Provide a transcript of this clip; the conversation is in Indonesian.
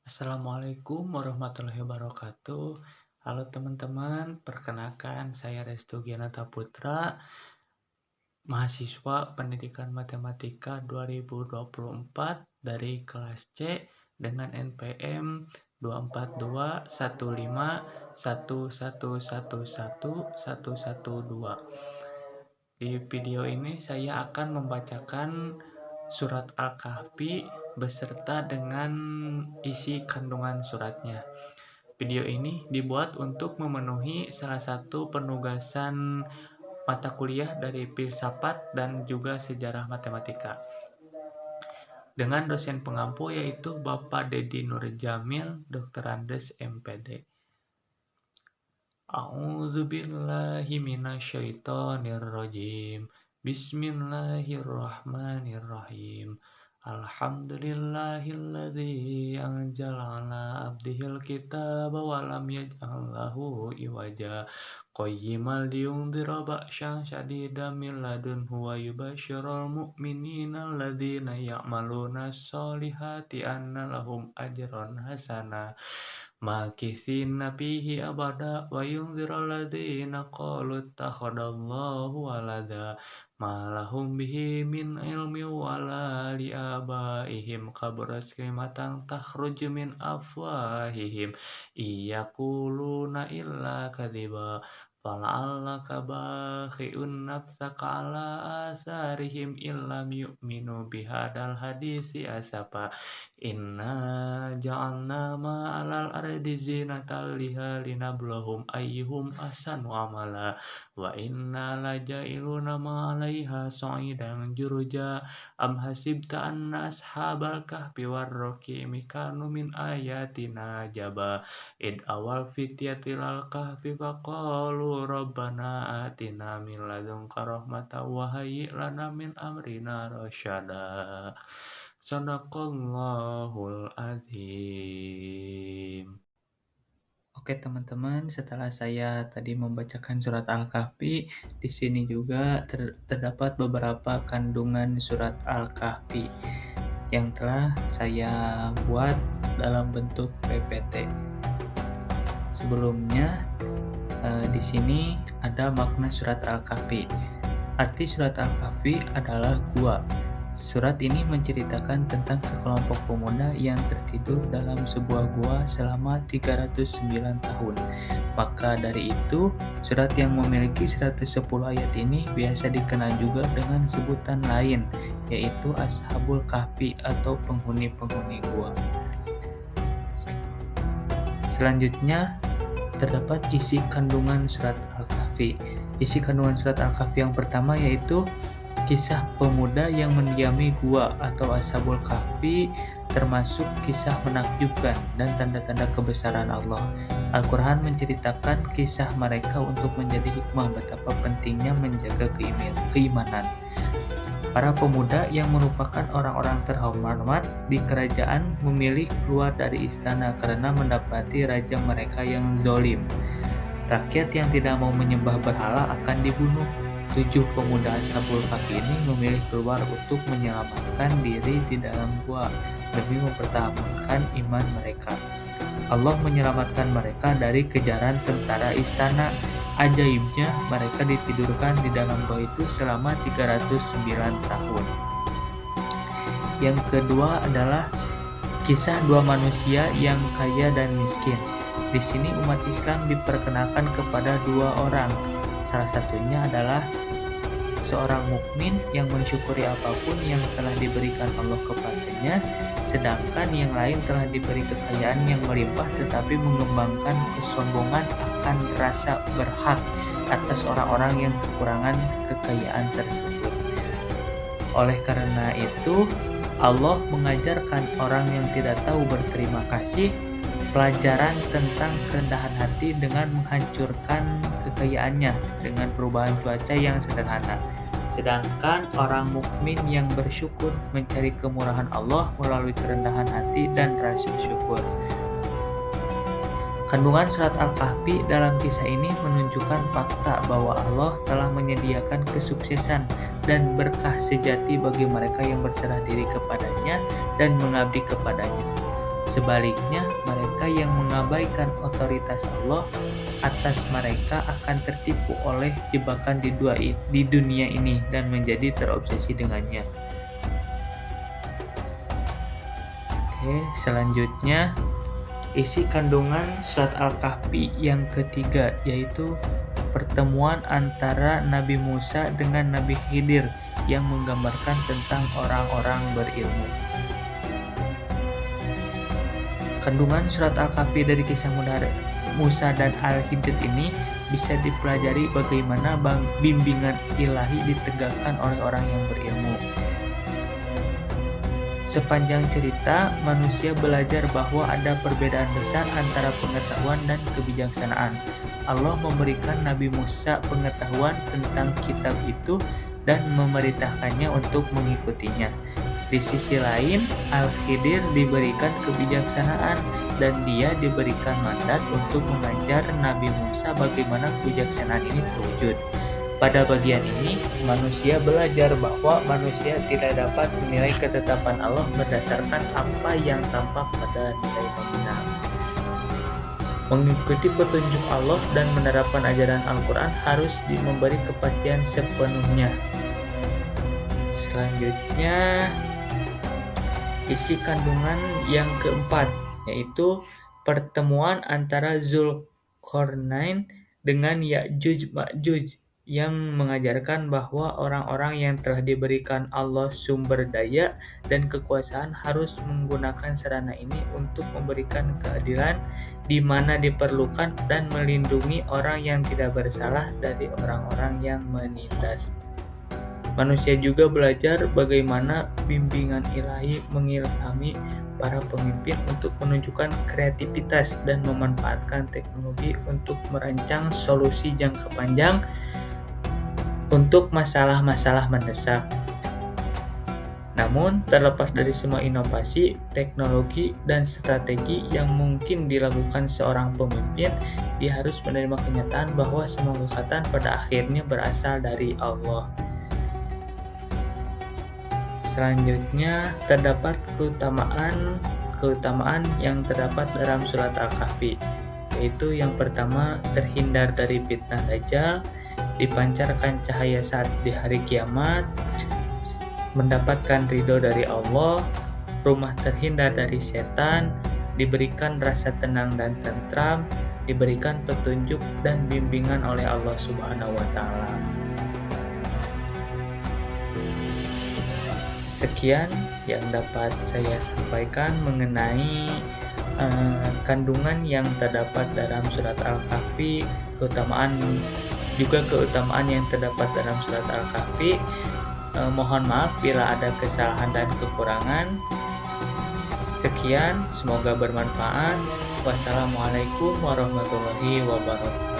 Assalamualaikum warahmatullahi wabarakatuh. Halo teman-teman, perkenalkan saya Restu Gianata Putra, mahasiswa Pendidikan Matematika 2024 dari kelas C dengan NPM 2421511111112. Di video ini saya akan membacakan surat Al-Kahfi beserta dengan isi kandungan suratnya. Video ini dibuat untuk memenuhi salah satu penugasan mata kuliah dari filsafat dan juga sejarah matematika. Dengan dosen pengampu yaitu Bapak Dedi Nurjamil, Dr. Andes MPD. A'udzubillahi minasyaitonirrajim. Bismillahirrahmanirrahim. Alhamdulillahilladzi anzala ala abdihil kitaba wa lam yaj'al lahu iwaja qayyiman liyundhira ba'syan syadidan min ladunhu wa yubashshiral mu'minina alladzina ya'maluna sholihati anna lahum ajran hasana makithina fihi abada wa yundhira alladzina qalu ittakhadallahu walada ma lahum bihi min ilmin wala liabaihim kabarat kalimatan takhruju min afwahihim iyaquluna illa kadhiba fala'allaka bakhi'un nafsaka ala atharihim illam yu'minu bihadal hadisi asafa inna ja'alna ma'alal ardi zinatan liha linabluhum ayyuhum ahsanu amala wa inna laja'iluna ma'alaiha sa'idan juruja am hasibta anna ashabal kahfi warraqimi kanu min ayatina jaba id awal fityatilal kahfi faqalu rabbana atina min ladunka rahmatan wa hayyi' lana min amrina rasyada. Shadaqallahul azim. Oke teman-teman, setelah saya tadi membacakan surat Al-Kahfi, di sini juga terdapat beberapa kandungan surat Al-Kahfi yang telah saya buat dalam bentuk PPT. Sebelumnya, di sini ada makna surat Al-Kahfi. Arti surat Al-Kahfi adalah gua. Surat ini menceritakan tentang sekelompok pemuda yang tertidur dalam sebuah gua selama 309 tahun. Maka dari itu, surat yang memiliki 110 ayat ini biasa dikenal juga dengan sebutan lain, yaitu Ashabul Kahfi atau penghuni-penghuni gua. Selanjutnya, terdapat isi kandungan surat Al-Kahfi. Isi kandungan surat Al-Kahfi yang pertama yaitu kisah pemuda yang mendiami gua atau Ashabul Kahfi, termasuk kisah menakjubkan dan tanda-tanda kebesaran Allah. Al-Quran menceritakan kisah mereka untuk menjadi hikmah betapa pentingnya menjaga keimanan. Para pemuda yang merupakan orang-orang terhormat di kerajaan memilih keluar dari istana karena mendapati raja mereka yang zalim. Rakyat yang tidak mau menyembah berhala akan dibunuh. 7 pemuda Ashabul Kahfi ini memilih keluar untuk menyelamatkan diri di dalam gua demi mempertahankan iman mereka. Allah menyelamatkan mereka dari kejaran tentara istana. Ajaibnya, mereka ditidurkan di dalam gua itu selama 309 tahun. Yang kedua adalah kisah dua manusia yang kaya dan miskin. Di sini umat Islam diperkenalkan kepada dua orang. Salah satunya adalah seorang mukmin yang mensyukuri apapun yang telah diberikan Allah kepadanya, sedangkan yang lain telah diberi kekayaan yang melimpah tetapi mengembangkan kesombongan akan rasa berhak atas orang-orang yang kekurangan kekayaan tersebut. Oleh karena itu, Allah mengajarkan orang yang tidak tahu berterima kasih pelajaran tentang kerendahan hati dengan menghancurkan kekayaannya dengan perubahan cuaca yang sederhana. Sedangkan orang mukmin yang bersyukur mencari kemurahan Allah melalui kerendahan hati dan rasa syukur. Kandungan surat Al-Kahfi dalam kisah ini menunjukkan fakta bahwa Allah telah menyediakan kesuksesan dan berkah sejati bagi mereka yang berserah diri kepadanya dan mengabdi kepadanya. Sebaliknya, mereka yang mengabaikan otoritas Allah atas mereka akan tertipu oleh jebakan di dunia ini dan menjadi terobsesi dengannya. Oke, selanjutnya isi kandungan surat Al-Kahfi yang ketiga, yaitu pertemuan antara Nabi Musa dengan Nabi Khidir yang menggambarkan tentang orang-orang berilmu. Kandungan surat Al-Kahfi dari kisah Musa dan Al-Khidir ini bisa dipelajari bagaimana bimbingan ilahi ditegakkan oleh orang yang berilmu. Sepanjang cerita, manusia belajar bahwa ada perbedaan besar antara pengetahuan dan kebijaksanaan. Allah memberikan Nabi Musa pengetahuan tentang kitab itu dan memerintahkannya untuk mengikutinya. Di sisi lain, Al-Khidir diberikan kebijaksanaan dan dia diberikan mandat untuk mengajar Nabi Musa bagaimana kebijaksanaan ini terwujud. Pada bagian ini, manusia belajar bahwa manusia tidak dapat menilai ketetapan Allah berdasarkan apa yang tampak pada nilai nominal. Mengikuti petunjuk Allah dan menerapkan ajaran Al-Quran harus memberi kepastian sepenuhnya. Selanjutnya, isi kandungan yang keempat, yaitu pertemuan antara Zulkarnain dengan Ya'juj-Ma'juj yang mengajarkan bahwa orang-orang yang telah diberikan Allah sumber daya dan kekuasaan harus menggunakan sarana ini untuk memberikan keadilan di mana diperlukan dan melindungi orang yang tidak bersalah dari orang-orang yang menindas. Manusia juga belajar bagaimana bimbingan ilahi mengilhami para pemimpin untuk menunjukkan kreativitas dan memanfaatkan teknologi untuk merancang solusi jangka panjang untuk masalah-masalah mendesak. Namun, terlepas dari semua inovasi, teknologi, dan strategi yang mungkin dilakukan seorang pemimpin, dia harus menerima kenyataan bahwa semua kekuatan pada akhirnya berasal dari Allah. Selanjutnya, terdapat keutamaan yang terdapat dalam surat Al-Kahfi, yaitu yang pertama, terhindar dari fitnah Dajjal, dipancarkan cahaya saat di hari kiamat, mendapatkan ridho dari Allah, rumah terhindar dari setan, diberikan rasa tenang dan tentram, diberikan petunjuk dan bimbingan oleh Allah Subhanahu wa Ta'ala. Sekian yang dapat saya sampaikan mengenai kandungan yang terdapat dalam surat Al-Kahfi, keutamaan yang terdapat dalam surat Al-Kahfi. Mohon maaf bila ada kesalahan dan kekurangan. Sekian, semoga bermanfaat. Wassalamualaikum warahmatullahi wabarakatuh.